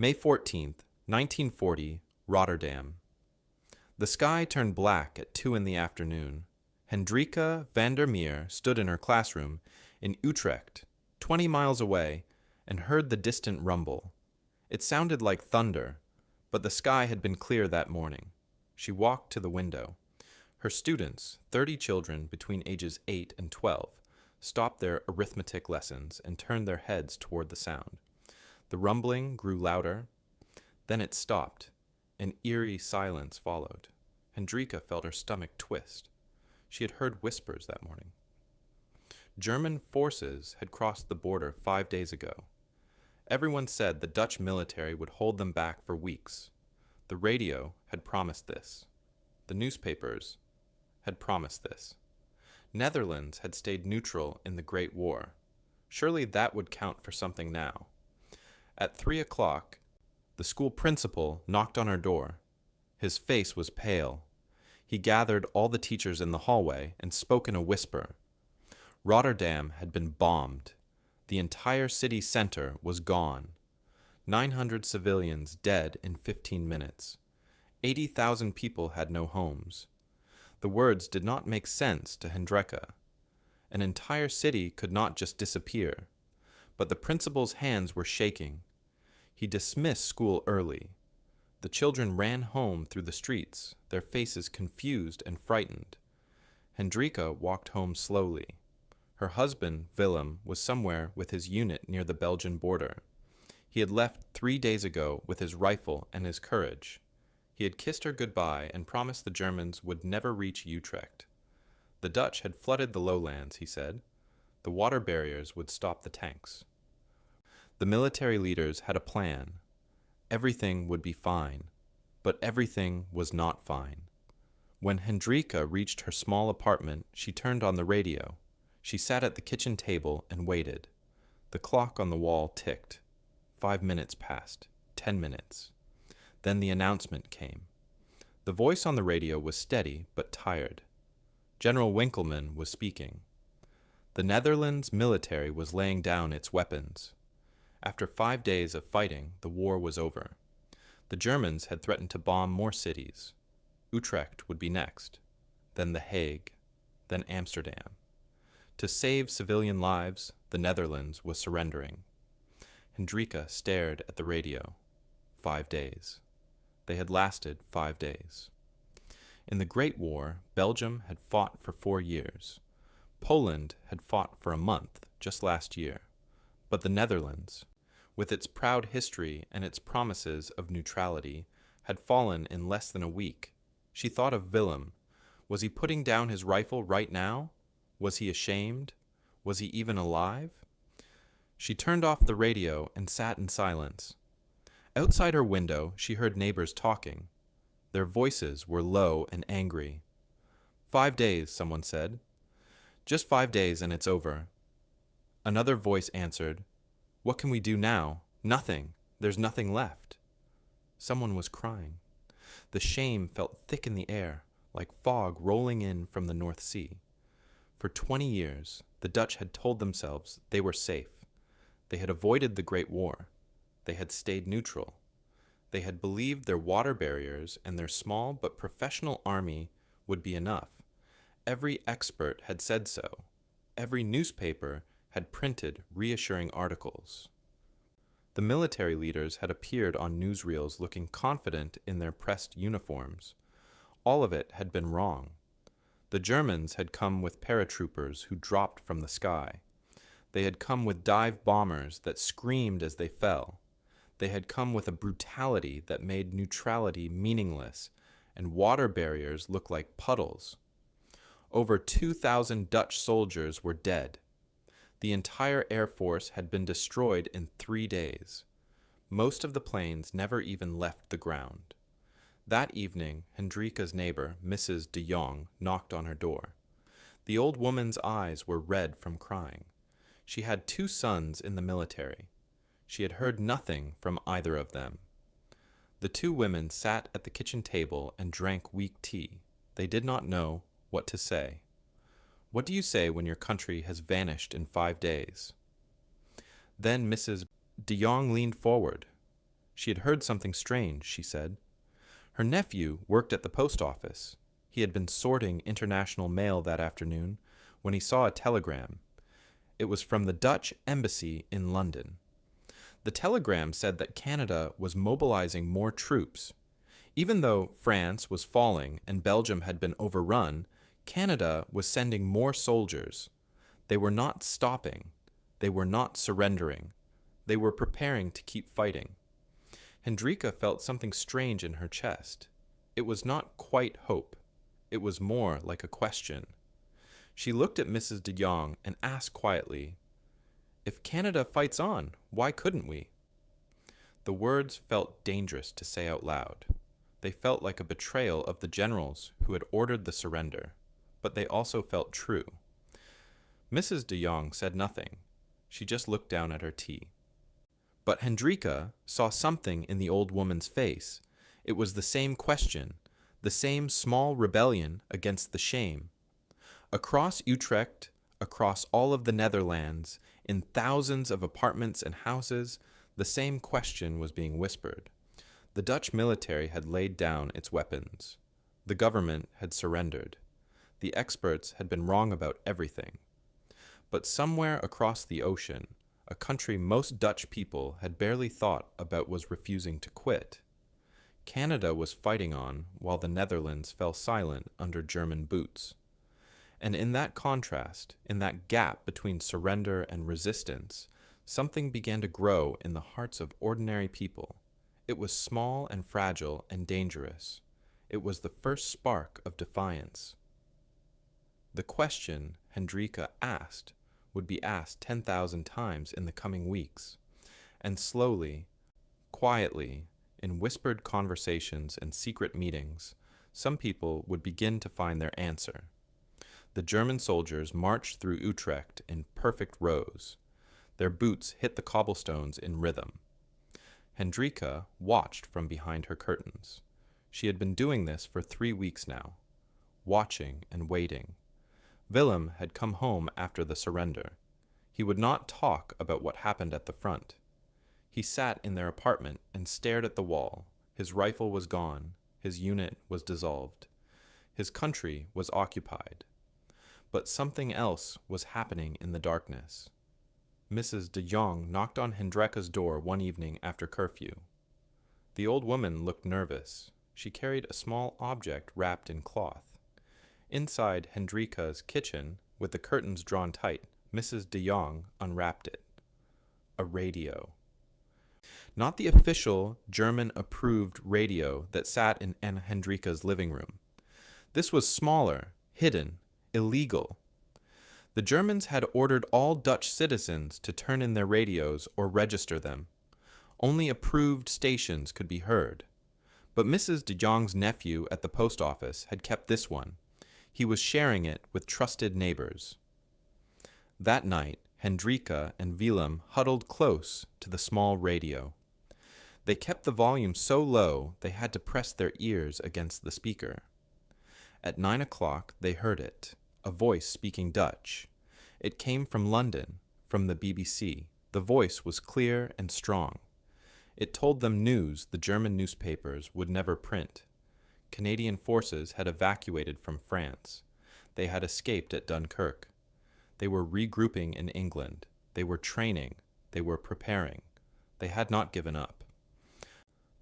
May 14th, 1940, Rotterdam. The sky turned black at 2 in the afternoon. Hendrika van der Meer stood in her classroom in Utrecht, 20 miles away, and heard the distant rumble. It sounded like thunder, but the sky had been clear that morning. She walked to the window. Her students, 30 children between ages 8 and 12, stopped their arithmetic lessons and turned their heads toward the sound. The rumbling grew louder. Then it stopped. An eerie silence followed. Hendrika felt her stomach twist. She had heard whispers that morning. German forces had crossed the border 5 days ago. Everyone said the Dutch military would hold them back for weeks. The radio had promised this. The newspapers had promised this. Netherlands had stayed neutral in the Great War. Surely that would count for something now. At 3 o'clock, the school principal knocked on her door. His face was pale. He gathered all the teachers in the hallway and spoke in a whisper. Rotterdam had been bombed. The entire city center was gone. 900 civilians dead in 15 minutes. 80,000 people had no homes. The words did not make sense to Hendrika. An entire city could not just disappear. But the principal's hands were shaking. He dismissed school early. The children ran home through the streets, their faces confused and frightened. Hendrika walked home slowly. Her husband, Willem, was somewhere with his unit near the Belgian border. He had left 3 days ago with his rifle and his courage. He had kissed her goodbye and promised the Germans would never reach Utrecht. The Dutch had flooded the lowlands, he said. The water barriers would stop the tanks. The military leaders had a plan. Everything would be fine, but everything was not fine. When Hendrika reached her small apartment, she turned on the radio. She sat at the kitchen table and waited. The clock on the wall ticked. 5 minutes passed. 10 minutes. Then the announcement came. The voice on the radio was steady but tired. General Winkelmann was speaking. The Netherlands military was laying down its weapons. After 5 days of fighting, the war was over. The Germans had threatened to bomb more cities. Utrecht would be next, then The Hague, then Amsterdam. To save civilian lives, the Netherlands was surrendering. Hendrika stared at the radio. 5 days. They had lasted 5 days. In the Great War, Belgium had fought for 4 years. Poland had fought for a month, just last year. But the Netherlands, with its proud history and its promises of neutrality, had fallen in less than a week. She thought of Willem. Was he putting down his rifle right now? Was he ashamed? Was he even alive? She turned off the radio and sat in silence. Outside her window, she heard neighbors talking. Their voices were low and angry. 5 days, someone said. Just 5 days and it's over. Another voice answered, What can we do now? Nothing. There's nothing left. Someone was crying. The shame felt thick in the air, like fog rolling in from the North Sea. For 20 years, the Dutch had told themselves they were safe. They had avoided the Great War. They had stayed neutral. They had believed their water barriers and their small but professional army would be enough. Every expert had said so. Every newspaper had printed reassuring articles. The military leaders had appeared on newsreels looking confident in their pressed uniforms. All of it had been wrong. The Germans had come with paratroopers who dropped from the sky. They had come with dive bombers that screamed as they fell. They had come with a brutality that made neutrality meaningless, and water barriers look like puddles. Over 2,000 Dutch soldiers were dead. The entire Air Force had been destroyed in 3 days. Most of the planes never even left the ground. That evening, Hendrika's neighbor, Mrs. de Jong, knocked on her door. The old woman's eyes were red from crying. She had 2 sons in the military. She had heard nothing from either of them. The 2 women sat at the kitchen table and drank weak tea. They did not know what to say. What do you say when your country has vanished in 5 days? Then Mrs. de Jong leaned forward. She had heard something strange, she said. Her nephew worked at the post office. He had been sorting international mail that afternoon when he saw a telegram. It was from the Dutch embassy in London. The telegram said that Canada was mobilizing more troops. Even though France was falling and Belgium had been overrun, Canada was sending more soldiers. They were not stopping. They were not surrendering. They were preparing to keep fighting. Hendrika felt something strange in her chest. It was not quite hope. It was more like a question. She looked at Mrs. de Jong and asked quietly, "If Canada fights on, why couldn't we?" The words felt dangerous to say out loud. They felt like a betrayal of the generals who had ordered the surrender, but they also felt true. Mrs. de Jong said nothing. She just looked down at her tea. But Hendrika saw something in the old woman's face. It was the same question, the same small rebellion against the shame. Across Utrecht, across all of the Netherlands, in thousands of apartments and houses, the same question was being whispered. The Dutch military had laid down its weapons. The government had surrendered. The experts had been wrong about everything. But somewhere across the ocean, a country most Dutch people had barely thought about was refusing to quit. Canada was fighting on while the Netherlands fell silent under German boots. And in that contrast, in that gap between surrender and resistance, something began to grow in the hearts of ordinary people. It was small and fragile and dangerous. It was the first spark of defiance. The question Hendrika asked would be asked 10,000 times in the coming weeks, and slowly, quietly, in whispered conversations and secret meetings, some people would begin to find their answer. The German soldiers marched through Utrecht in perfect rows. Their boots hit the cobblestones in rhythm. Hendrika watched from behind her curtains. She had been doing this for 3 weeks now, watching and waiting. Willem had come home after the surrender. He would not talk about what happened at the front. He sat in their apartment and stared at the wall. His rifle was gone. His unit was dissolved. His country was occupied. But something else was happening in the darkness. Mrs. de Jong knocked on Hendrika's door one evening after curfew. The old woman looked nervous. She carried a small object wrapped in cloth. Inside Hendrika's kitchen, with the curtains drawn tight, Mrs. de Jong unwrapped it. A radio. Not the official German-approved radio that sat in Hendrika's living room. This was smaller, hidden, illegal. The Germans had ordered all Dutch citizens to turn in their radios or register them. Only approved stations could be heard. But Mrs. de Jong's nephew at the post office had kept this one. He was sharing it with trusted neighbors. That night, Hendrika and Willem huddled close to the small radio. They kept the volume so low they had to press their ears against the speaker. At 9 o'clock they heard it, a voice speaking Dutch. It came from London, from the BBC. The voice was clear and strong. It told them news the German newspapers would never print. Canadian forces had evacuated from France. They had escaped at Dunkirk. They were regrouping in England. They were training. They were preparing. They had not given up.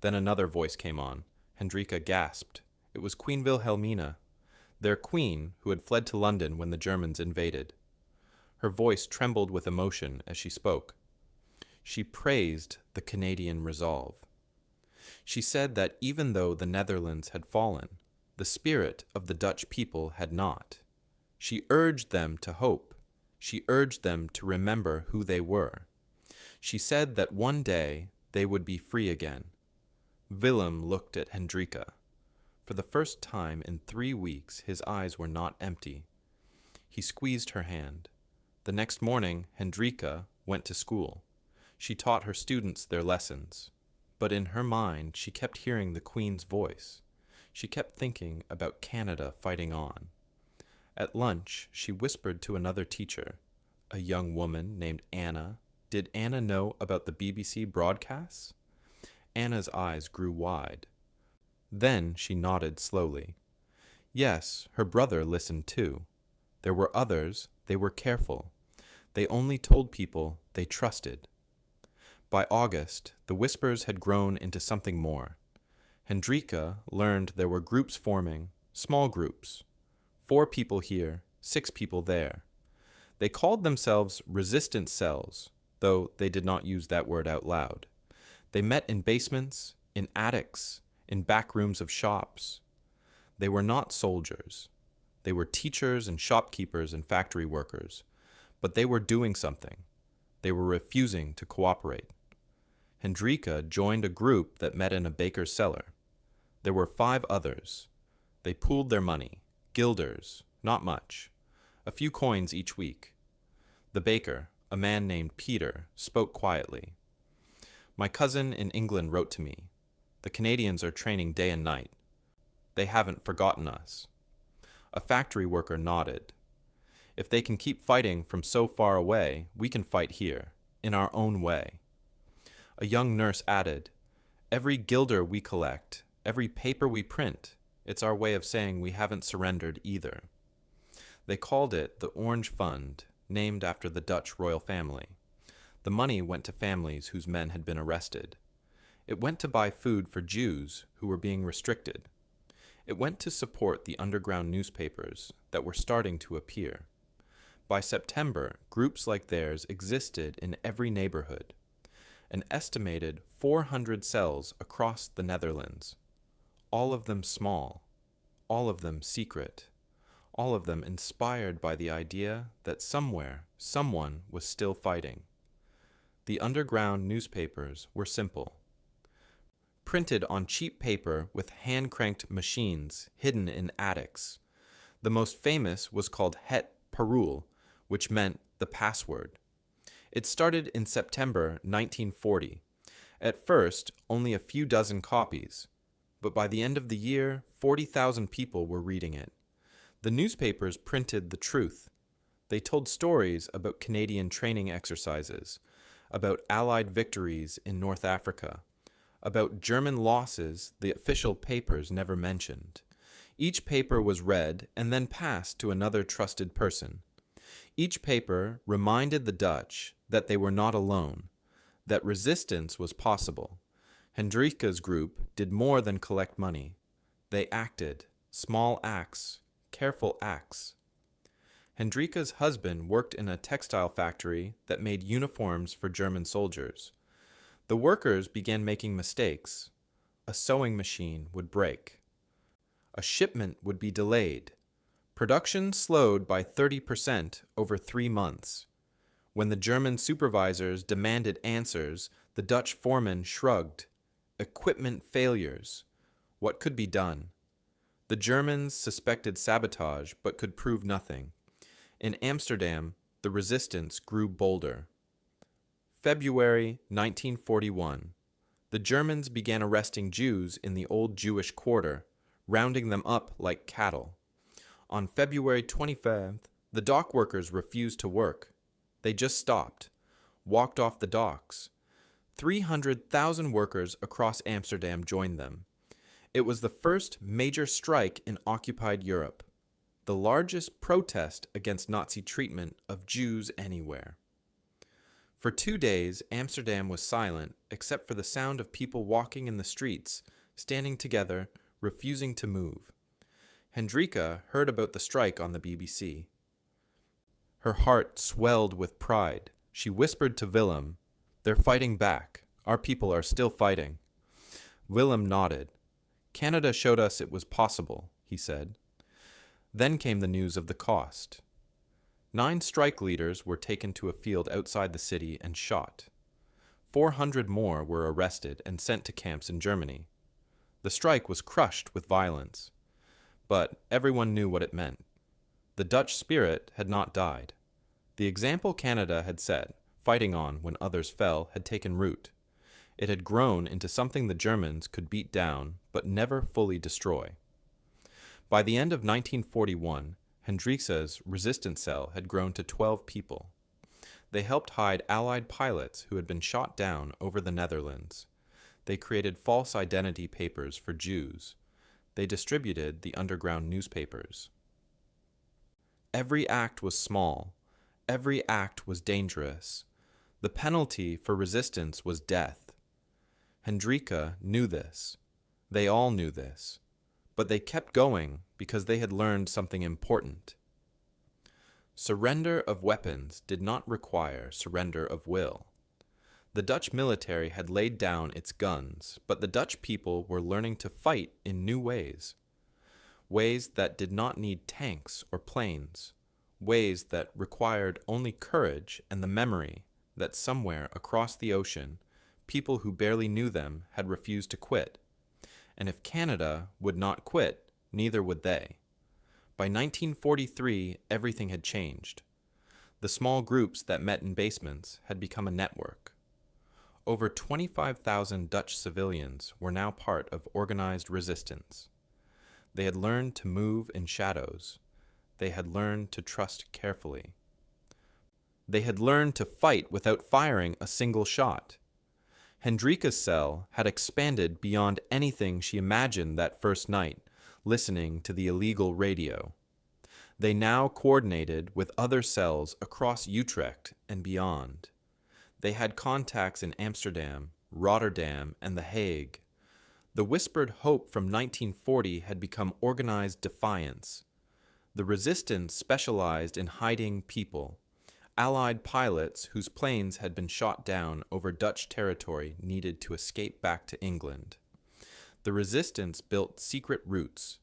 Then another voice came on. Hendrika gasped. It was Queen Wilhelmina, their queen who had fled to London when the Germans invaded. Her voice trembled with emotion as she spoke. She praised the Canadian resolve. She said that even though the Netherlands had fallen, the spirit of the Dutch people had not. She urged them to hope. She urged them to remember who they were. She said that one day they would be free again. Willem looked at Hendrika. For the first time in 3 weeks, his eyes were not empty. He squeezed her hand. The next morning, Hendrika went to school. She taught her students their lessons. But in her mind, she kept hearing the Queen's voice. She kept thinking about Canada fighting on. At lunch, she whispered to another teacher, a young woman named Anna. Did Anna know about the BBC broadcasts? Anna's eyes grew wide. Then she nodded slowly. Yes, her brother listened too. There were others, they were careful. They only told people they trusted. By August, the whispers had grown into something more. Hendrika learned there were groups forming, small groups. 4 people here, 6 people there. They called themselves resistance cells, though they did not use that word out loud. They met in basements, in attics, in back rooms of shops. They were not soldiers. They were teachers and shopkeepers and factory workers. But they were doing something. They were refusing to cooperate. Hendrika joined a group that met in a baker's cellar. There were 5 others. They pooled their money, guilders, not much, a few coins each week. The baker, a man named Peter, spoke quietly. My cousin in England wrote to me. The Canadians are training day and night. They haven't forgotten us. A factory worker nodded. If they can keep fighting from so far away, we can fight here, in our own way. A young nurse added, every guilder we collect, every paper we print, it's our way of saying we haven't surrendered either. They called it the Orange Fund, named after the Dutch royal family. The money went to families whose men had been arrested. It went to buy food for Jews who were being restricted. It went to support the underground newspapers that were starting to appear. By September, groups like theirs existed in every neighborhood. An estimated 400 cells across the Netherlands. All of them small, all of them secret, all of them inspired by the idea that somewhere, someone was still fighting. The underground newspapers were simple. Printed on cheap paper with hand-cranked machines hidden in attics. The most famous was called Het Parool, which meant the password. It started in September 1940. At first, only a few dozen copies, but by the end of the year, 40,000 people were reading it. The newspapers printed the truth. They told stories about Canadian training exercises, about Allied victories in North Africa, about German losses the official papers never mentioned. Each paper was read and then passed to another trusted person. Each paper reminded the Dutch that they were not alone, that resistance was possible. Hendrika's group did more than collect money. They acted, small acts, careful acts. Hendrika's husband worked in a textile factory that made uniforms for German soldiers. The workers began making mistakes. A sewing machine would break. A shipment would be delayed. Production slowed by 30% over 3 months. When the German supervisors demanded answers, the Dutch foreman shrugged. Equipment failures. What could be done? The Germans suspected sabotage but could prove nothing. In Amsterdam, the resistance grew bolder. February 1941. The Germans began arresting Jews in the old Jewish quarter, rounding them up like cattle. On February 25th, the dock workers refused to work. They just stopped, walked off the docks. 300,000 workers across Amsterdam joined them. It was the first major strike in occupied Europe, the largest protest against Nazi treatment of Jews anywhere. For 2 days, Amsterdam was silent except for the sound of people walking in the streets, standing together, refusing to move. Hendrika heard about the strike on the BBC. Her heart swelled with pride. She whispered to Willem, "They're fighting back. Our people are still fighting." Willem nodded. "Canada showed us it was possible," he said. Then came the news of the cost. 9 strike leaders were taken to a field outside the city and shot. 400 more were arrested and sent to camps in Germany. The strike was crushed with violence, but everyone knew what it meant. The Dutch spirit had not died. The example Canada had set, fighting on when others fell, had taken root. It had grown into something the Germans could beat down, but never fully destroy. By the end of 1941, Hendrika's resistance cell had grown to 12 people. They helped hide Allied pilots who had been shot down over the Netherlands. They created false identity papers for Jews. They distributed the underground newspapers. Every act was small. Every act was dangerous. The penalty for resistance was death. Hendrika knew this. They all knew this. But they kept going because they had learned something important. Surrender of weapons did not require surrender of will. The Dutch military had laid down its guns, but the Dutch people were learning to fight in new ways. Ways that did not need tanks or planes. Ways that required only courage and the memory that somewhere across the ocean, people who barely knew them had refused to quit. And if Canada would not quit, neither would they. By 1943, everything had changed. The small groups that met in basements had become a network. Over 25,000 Dutch civilians were now part of organized resistance. They had learned to move in shadows. They had learned to trust carefully. They had learned to fight without firing a single shot. Hendrika's cell had expanded beyond anything she imagined that first night, listening to the illegal radio. They now coordinated with other cells across Utrecht and beyond. They had contacts in Amsterdam, Rotterdam, and The Hague. The whispered hope from 1940 had become organized defiance. The resistance specialized in hiding people. Allied pilots whose planes had been shot down over Dutch territory needed to escape back to England. The resistance built secret routes,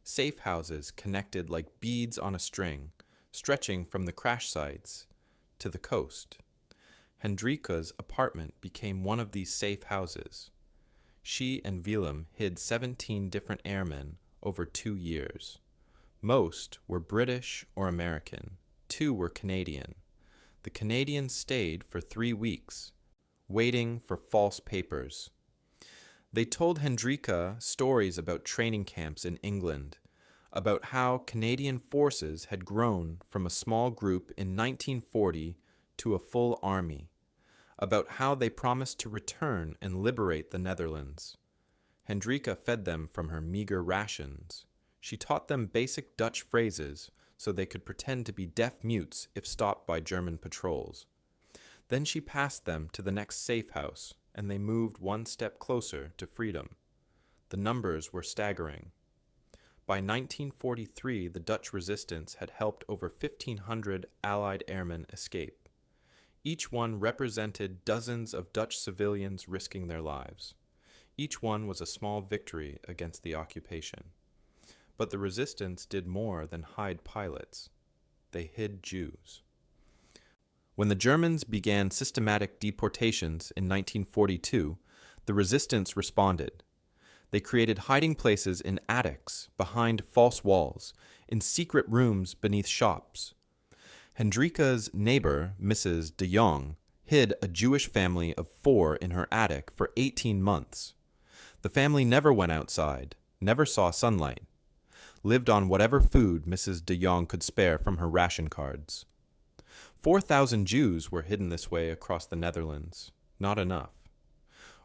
safe houses connected like beads on a string, stretching from the crash sites to the coast. Hendrika's apartment became one of these safe houses. She and Willem hid 17 different airmen over 2 years. Most were British or American. 2 were Canadian. The Canadians stayed for 3 weeks, waiting for false papers. They told Hendrika stories about training camps in England, about how Canadian forces had grown from a small group in 1940 to a full army, about how they promised to return and liberate the Netherlands. Hendrika fed them from her meager rations. She taught them basic Dutch phrases so they could pretend to be deaf mutes if stopped by German patrols. Then she passed them to the next safe house, and they moved one step closer to freedom. The numbers were staggering. By 1943, the Dutch resistance had helped over 1,500 Allied airmen escape. Each one represented dozens of Dutch civilians risking their lives. Each one was a small victory against the occupation. But the resistance did more than hide pilots. They hid Jews. When the Germans began systematic deportations in 1942, the resistance responded. They created hiding places in attics, behind false walls, in secret rooms beneath shops. Hendrika's neighbor, Mrs. de Jong, hid a Jewish family of 4 in her attic for 18 months. The family never went outside, never saw sunlight, lived on whatever food Mrs. de Jong could spare from her ration cards. 4,000 Jews were hidden this way across the Netherlands. Not enough.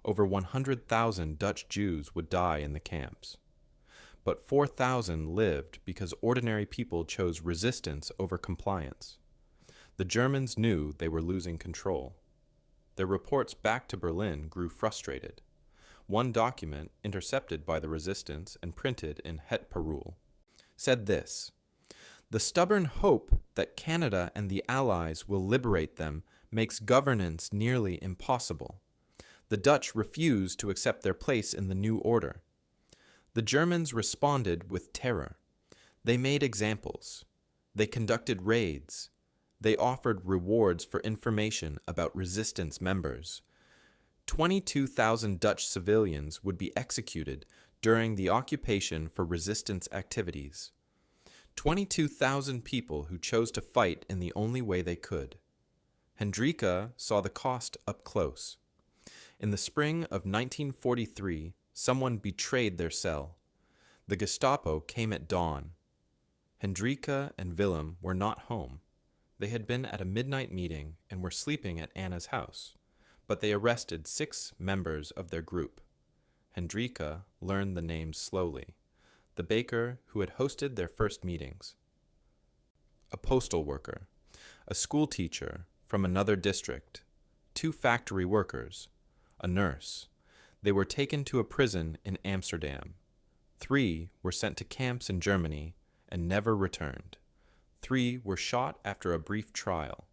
Over 100,000 Dutch Jews would die in the camps. But 4,000 lived because ordinary people chose resistance over compliance. The Germans knew they were losing control. Their reports back to Berlin grew frustrated. One document, intercepted by the resistance and printed in Het Parool, said this: "The stubborn hope that Canada and the Allies will liberate them makes governance nearly impossible. The Dutch refuse to accept their place in the new order. The Germans responded with terror. They made examples. They conducted raids. They offered rewards for information about resistance members. 22,000 Dutch civilians would be executed during the occupation for resistance activities. 22,000 people who chose to fight in the only way they could. Hendrika saw the cost up close. In the spring of 1943, someone betrayed their cell. The Gestapo came at dawn. Hendrika and Willem were not home. They had been at a midnight meeting and were sleeping at Anna's house, but they arrested 6 members of their group. Hendrika learned the names slowly, the baker who had hosted their first meetings, a postal worker, a school teacher from another district, 2 factory workers, a nurse. They were taken to a prison in Amsterdam. 3 were sent to camps in Germany and never returned. 3 were shot after a brief trial.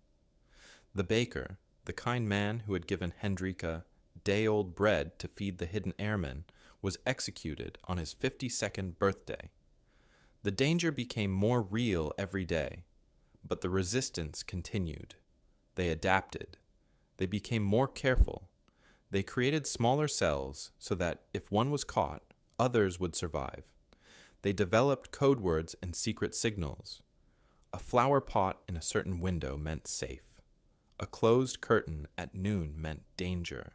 The baker, the kind man who had given Hendrika day-old bread to feed the hidden airmen, was executed on his 52nd birthday. The danger became more real every day, but the resistance continued. They adapted. They became more careful. They created smaller cells so that if one was caught, others would survive. They developed code words and secret signals. A flower pot in a certain window meant safe. A closed curtain at noon meant danger.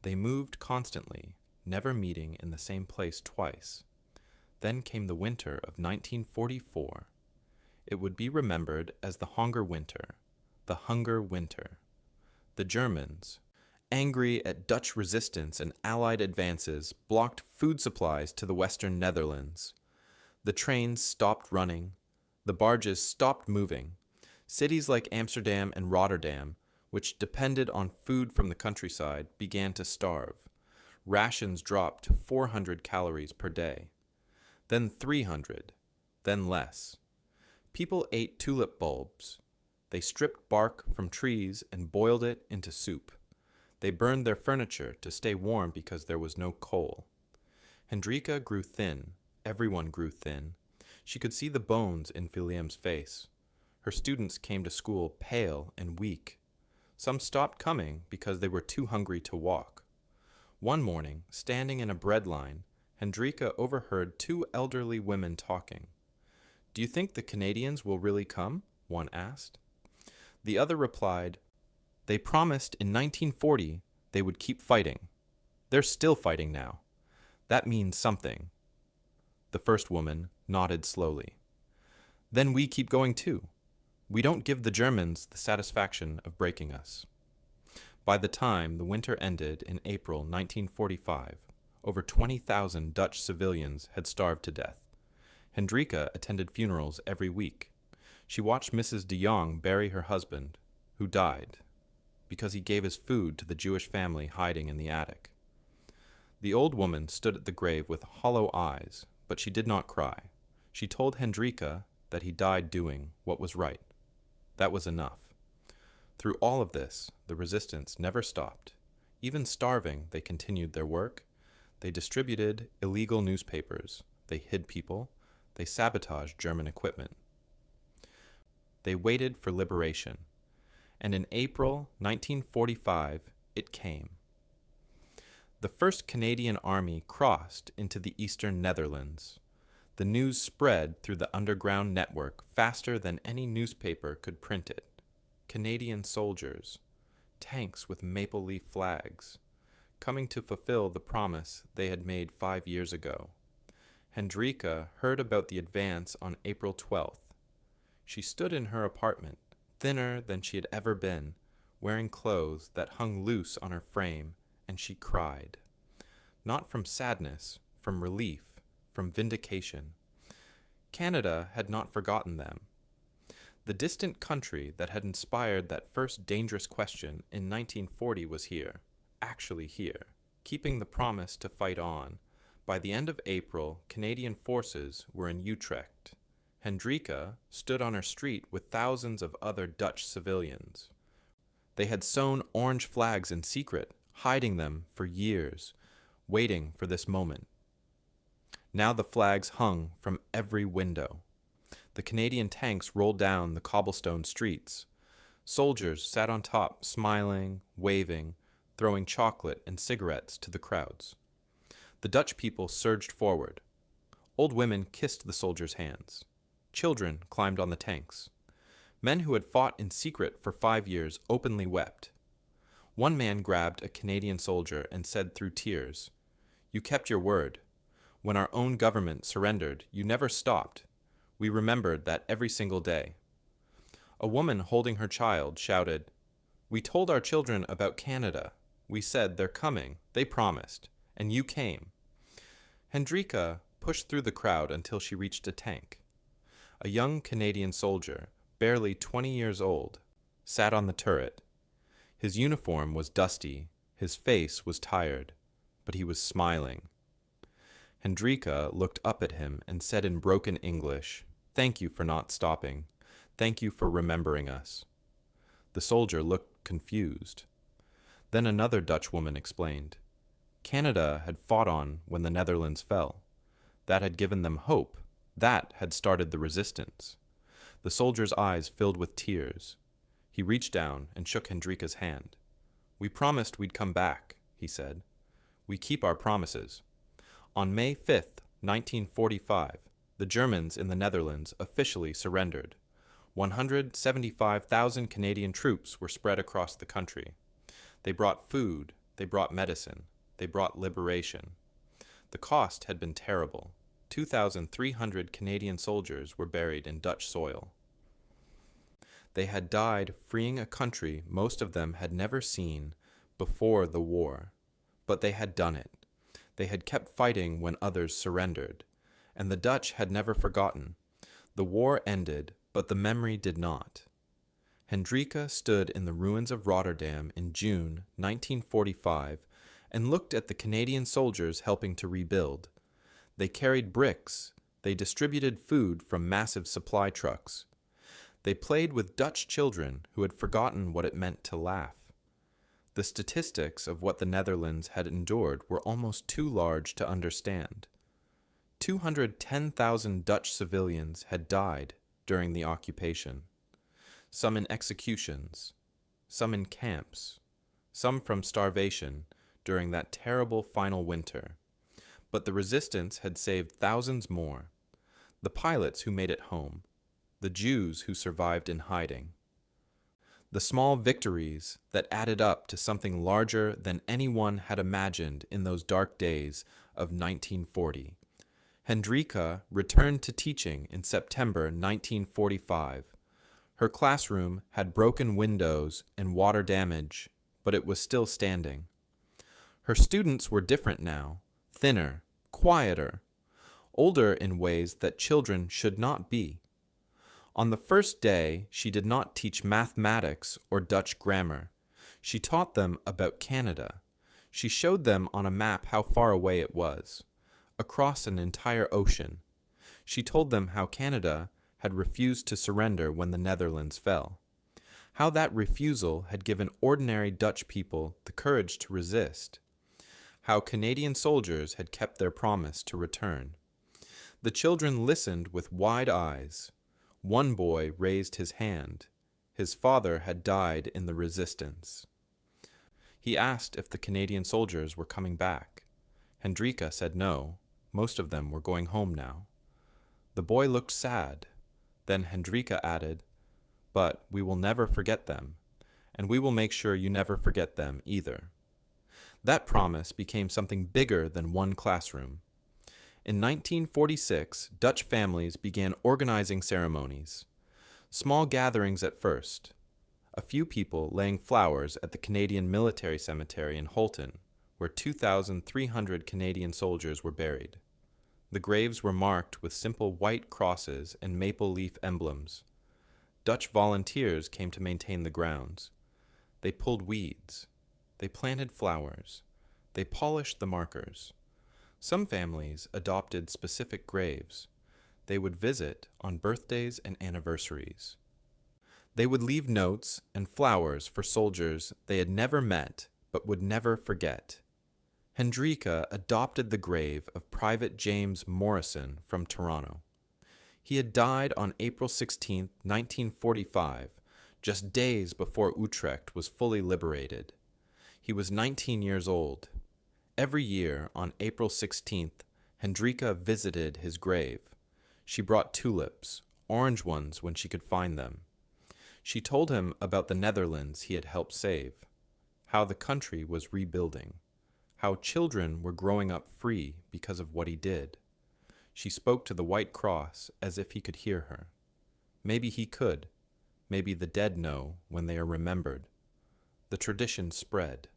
They moved constantly, never meeting in the same place twice. Then came the winter of 1944. It would be remembered as the Hunger Winter, the Hunger Winter. The Germans, angry at Dutch resistance and Allied advances, blocked food supplies to the Western Netherlands. The trains stopped running. The barges stopped moving. Cities like Amsterdam and Rotterdam, which depended on food from the countryside, began to starve. Rations dropped to 400 calories per day. Then 300, then less. People ate tulip bulbs. They stripped bark from trees and boiled it into soup. They burned their furniture to stay warm because there was no coal. Hendrika grew thin. Everyone grew thin. She could see the bones in William's face. Her students came to school pale and weak. Some stopped coming because they were too hungry to walk. One morning, standing in a bread line, Hendrika overheard 2 elderly women talking. "Do you think the Canadians will really come?" one asked. The other replied, "They promised in 1940 they would keep fighting. They're still fighting now. That means something." The first woman nodded slowly. "Then we keep going too. We don't give the Germans the satisfaction of breaking us." By the time the winter ended in April 1945, over 20,000 Dutch civilians had starved to death. Hendrika attended funerals every week. She watched Mrs. de Jong bury her husband, who died because he gave his food to the Jewish family hiding in the attic. The old woman stood at the grave with hollow eyes, but she did not cry. She told Hendrika that he died doing what was right. That was enough. Through all of this, the resistance never stopped. Even starving, they continued their work. They distributed illegal newspapers. They hid people. They sabotaged German equipment. They waited for liberation. And in April 1945, it came. The 1st Canadian Army crossed into the eastern Netherlands. The news spread through the underground network faster than any newspaper could print it. Canadian soldiers, tanks with maple leaf flags, coming to fulfill the promise they had made 5 years ago. Hendrika heard about the advance on April 12th. She stood in her apartment, thinner than she had ever been, wearing clothes that hung loose on her frame, and she cried. Not from sadness, from relief, from vindication. Canada had not forgotten them. The distant country that had inspired that first dangerous question in 1940 was here, actually here, keeping the promise to fight on. By the end of April, Canadian forces were in Utrecht. Hendrika stood on her street with thousands of other Dutch civilians. They had sewn orange flags in secret, hiding them for years, waiting for this moment. Now the flags hung from every window. The Canadian tanks rolled down the cobblestone streets. Soldiers sat on top, smiling, waving, throwing chocolate and cigarettes to the crowds. The Dutch people surged forward. Old women kissed the soldiers' hands. Children climbed on the tanks. Men who had fought in secret for 5 years openly wept. One man grabbed a Canadian soldier and said through tears, "You kept your word. When our own government surrendered, you never stopped. We remembered that every single day." A woman holding her child shouted, "We told our children about Canada. We said they're coming. They promised. And you came. Hendrika pushed through the crowd until she reached a tank. A young Canadian soldier, barely 20 years old, sat on the turret. His uniform was dusty, his face was tired, but he was smiling. Hendrika looked up at him and said in broken English, "Thank you for not stopping. Thank you for remembering us." The soldier looked confused. Then another Dutch woman explained. Canada had fought on when the Netherlands fell. That had given them hope. That had started the resistance. The soldier's eyes filled with tears. He reached down and shook Hendrika's hand. "We promised we'd come back," he said. "We keep our promises." On May 5th, 1945, the Germans in the Netherlands officially surrendered. 175,000 Canadian troops were spread across the country. They brought food, they brought medicine, they brought liberation. The cost had been terrible. 2,300 Canadian soldiers were buried in Dutch soil. They had died freeing a country most of them had never seen before the war, but they had done it. They had kept fighting when others surrendered, and the Dutch had never forgotten. The war ended, but the memory did not. Hendrika stood in the ruins of Rotterdam in June 1945 and looked at the Canadian soldiers helping to rebuild. They carried bricks. They distributed food from massive supply trucks. They played with Dutch children who had forgotten what it meant to laugh. The statistics of what the Netherlands had endured were almost too large to understand. 210,000 Dutch civilians had died during the occupation, some in executions, some in camps, some from starvation during that terrible final winter. But the resistance had saved thousands more. The pilots who made it home, the Jews who survived in hiding. The small victories that added up to something larger than anyone had imagined in those dark days of 1940. Hendrika returned to teaching in September 1945. Her classroom had broken windows and water damage, but it was still standing. Her students were different now, thinner, quieter, older in ways that children should not be. On the first day, she did not teach mathematics or Dutch grammar. She taught them about Canada. She showed them on a map how far away it was, across an entire ocean. She told them how Canada had refused to surrender when the Netherlands fell, how that refusal had given ordinary Dutch people the courage to resist, how Canadian soldiers had kept their promise to return. The children listened with wide eyes. One boy raised his hand. His father had died in the resistance. He asked if the Canadian soldiers were coming back. Hendrika said no. Most of them were going home now. The boy looked sad. Then Hendrika added, "But we will never forget them, and we will make sure you never forget them either." That promise became something bigger than one classroom. In 1946, Dutch families began organizing ceremonies. Small gatherings at first. A few people laying flowers at the Canadian Military Cemetery in Holton, where 2,300 Canadian soldiers were buried. The graves were marked with simple white crosses and maple leaf emblems. Dutch volunteers came to maintain the grounds. They pulled weeds. They planted flowers. They polished the markers. Some families adopted specific graves. They would visit on birthdays and anniversaries. They would leave notes and flowers for soldiers they had never met but would never forget. Hendrika adopted the grave of Private James Morrison from Toronto. He had died on April 16, 1945, just days before Utrecht was fully liberated. He was 19 years old. Every year on April 16th, Hendrika visited his grave. She brought tulips, orange ones when she could find them. She told him about the Netherlands he had helped save, how the country was rebuilding, how children were growing up free because of what he did. She spoke to the White Cross as if he could hear her. Maybe he could. Maybe the dead know when they are remembered. The tradition spread.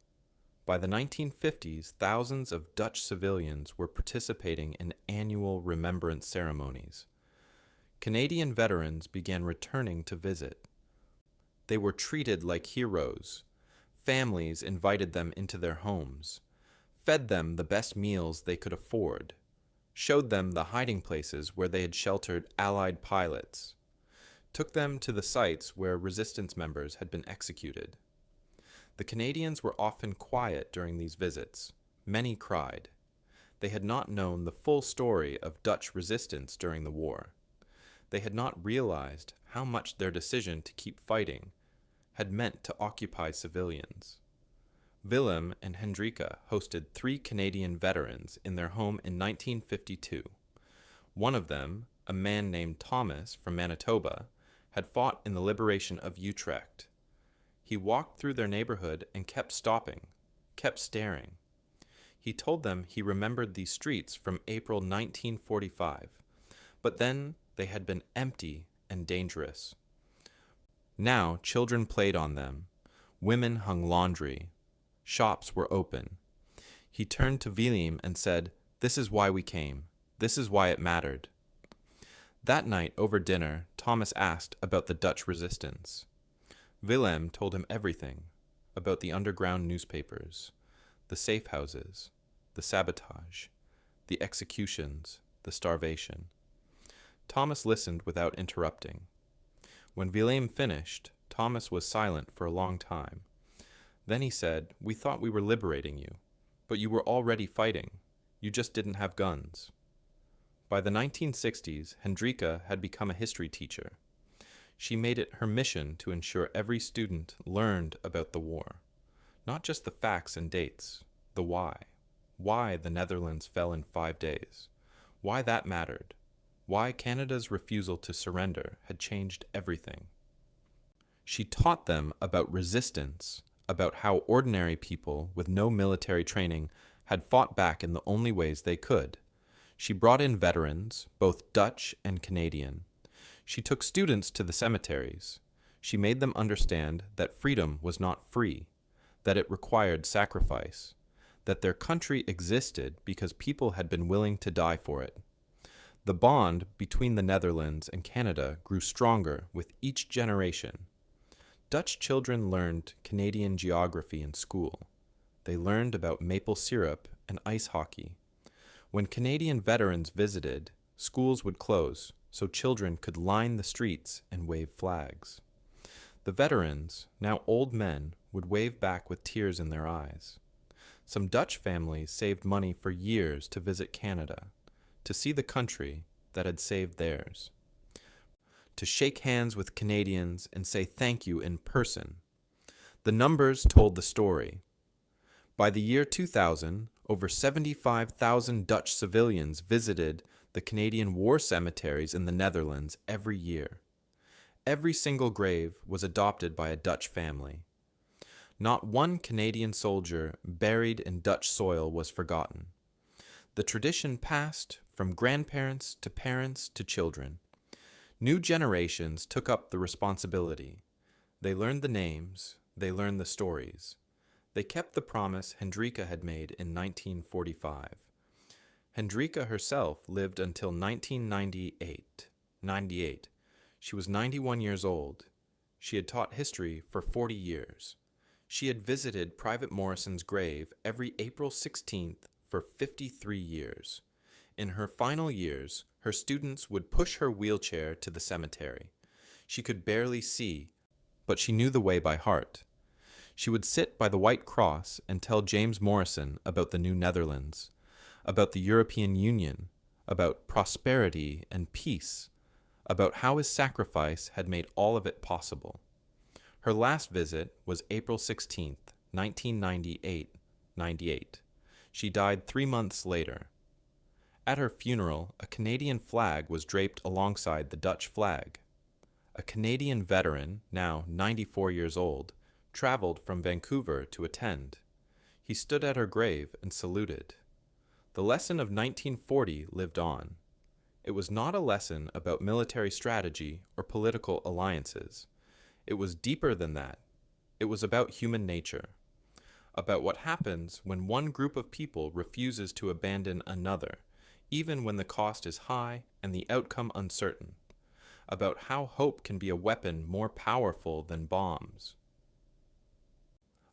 By the 1950s, thousands of Dutch civilians were participating in annual remembrance ceremonies. Canadian veterans began returning to visit. They were treated like heroes. Families invited them into their homes, fed them the best meals they could afford, showed them the hiding places where they had sheltered Allied pilots, took them to the sites where resistance members had been executed. The Canadians were often quiet during these visits. Many cried. They had not known the full story of Dutch resistance during the war. They had not realized how much their decision to keep fighting had meant to occupy civilians. Willem and Hendrika hosted 3 Canadian veterans in their home in 1952. One of them, a man named Thomas from Manitoba, had fought in the liberation of Utrecht. He walked through their neighborhood and kept stopping, kept staring. He told them he remembered these streets from April 1945, but then they had been empty and dangerous. Now children played on them, women hung laundry, shops were open. He turned to Willem and said, "This is why we came. This is why it mattered." That night over dinner, Thomas asked about the Dutch resistance. Willem told him everything about the underground newspapers, the safe houses, the sabotage, the executions, the starvation. Thomas listened without interrupting. When Willem finished, Thomas was silent for a long time. Then he said, "We thought we were liberating you, but you were already fighting. You just didn't have guns." By the 1960s, Hendrika had become a history teacher. She made it her mission to ensure every student learned about the war, not just the facts and dates, the why. Why the Netherlands fell in 5 days, why that mattered, why Canada's refusal to surrender had changed everything. She taught them about resistance, about how ordinary people with no military training had fought back in the only ways they could. She brought in veterans, both Dutch and Canadian. She took students to the cemeteries. She made them understand that freedom was not free, that it required sacrifice, that their country existed because people had been willing to die for it. The bond between the Netherlands and Canada grew stronger with each generation. Dutch children learned Canadian geography in school. They learned about maple syrup and ice hockey. When Canadian veterans visited, schools would close so children could line the streets and wave flags. The veterans, now old men, would wave back with tears in their eyes. Some Dutch families saved money for years to visit Canada, to see the country that had saved theirs, to shake hands with Canadians and say thank you in person. The numbers told the story. By the year 2000, over 75,000 Dutch civilians visited the Canadian war cemeteries in the Netherlands every year. Every single grave was adopted by a Dutch family. Not one Canadian soldier buried in Dutch soil was forgotten. The tradition passed from grandparents to parents to children. New generations took up the responsibility. They learned the names, they learned the stories. They kept the promise Hendrika had made in 1945. Hendrika herself lived until 1998. She was 91 years old. She had taught history for 40 years. She had visited Private Morrison's grave every April 16th for 53 years. In her final years, her students would push her wheelchair to the cemetery. She could barely see, but she knew the way by heart. She would sit by the White Cross and tell James Morrison about the New Netherlands, about the European Union, about prosperity and peace, about how his sacrifice had made all of it possible. Her last visit was April 16th, 1998. She died 3 months later. At her funeral, a Canadian flag was draped alongside the Dutch flag. A Canadian veteran, now 94 years old, traveled from Vancouver to attend. He stood at her grave and saluted. The lesson of 1940 lived on. It was not a lesson about military strategy or political alliances. It was deeper than that. It was about human nature. about what happens when one group of people refuses to abandon another, even when the cost is high and the outcome uncertain, about how hope can be a weapon more powerful than bombs,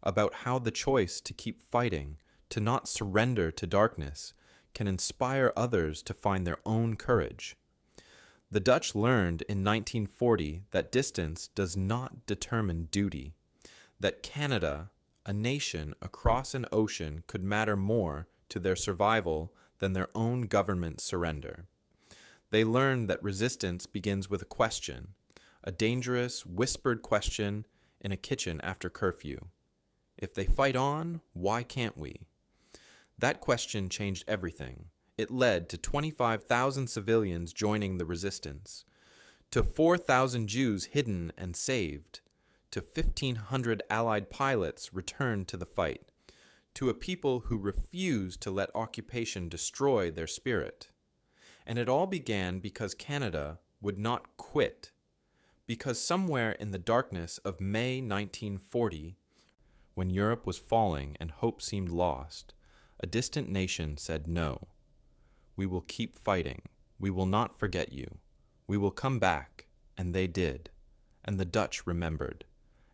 about how the choice to keep fighting, to not surrender to darkness, can inspire others to find their own courage. The Dutch learned in 1940 that distance does not determine duty, that Canada, a nation across an ocean, could matter more to their survival than their own government surrender. They learned that resistance begins with a question, a dangerous, whispered question in a kitchen after curfew. If they fight on, why can't we? That question changed everything. It led to 25,000 civilians joining the resistance, to 4,000 Jews hidden and saved, to 1,500 Allied pilots returned to the fight, to a people who refused to let occupation destroy their spirit. And it all began because Canada would not quit, because somewhere in the darkness of May 1940, when Europe was falling and hope seemed lost, a distant nation said no. We will keep fighting. We will not forget you. We will come back. And they did. And the Dutch remembered.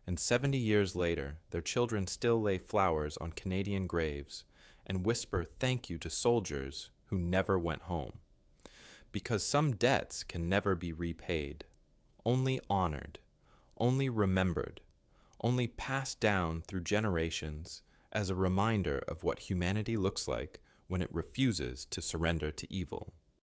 And 70 years later, their children still lay flowers on Canadian graves and whisper thank you to soldiers who never went home. Because some debts can never be repaid, only honored, only remembered, only passed down through generations as a reminder of what humanity looks like when it refuses to surrender to evil.